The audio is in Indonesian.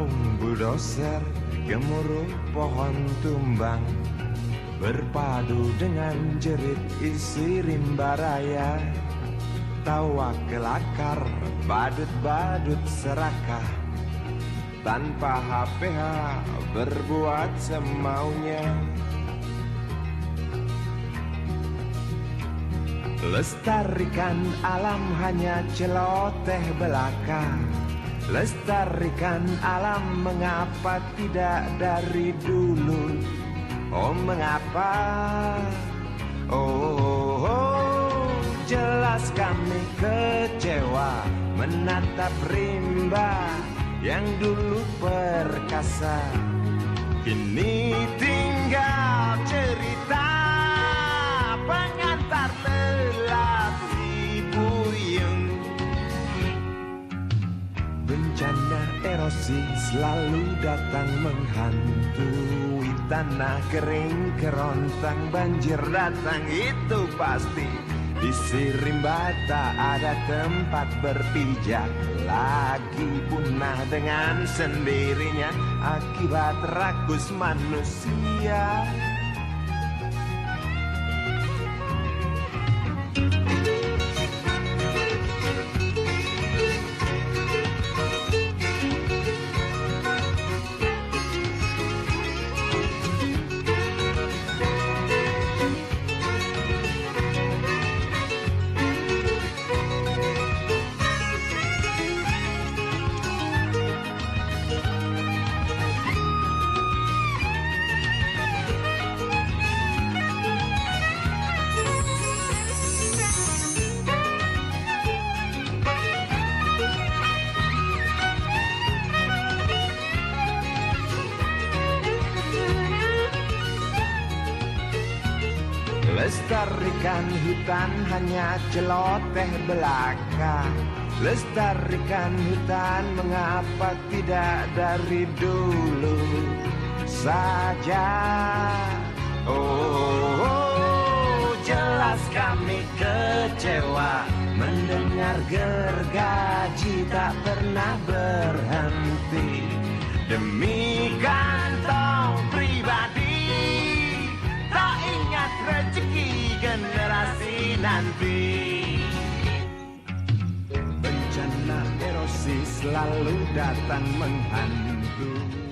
kampung bulldozer, gemuruh pohon tumbang, berpadu dengan jerit isi rimba raya. Tawa kelakar, badut-badut serakah, tanpa HPH berbuat semaunya. Lestarikan alam hanya celoteh belaka. Lestarikan alam mengapa tidak dari dulu? Oh mengapa? Oh, jelas kami kecewa menatap rimba yang dulu perkasa. Kini tinggal cerita pengantar lelaki buyung. Bencana erosi selalu datang menghantui tanah kering kerontang, banjir datang itu pasti. Di Rimba tak ada tempat berpijak lagi, punah dengan sendirinya akibat rakus manusia. Lestarikan hutan hanya celoteh belaka. Lestarikan hutan mengapa tidak dari dulu saja? Oh, jelas kami kecewa mendengar gergaji tak pernah berhenti demi kantong pribadi. Tak ingat rezeki generasi nanti. Bencana erosi selalu datang menghantui.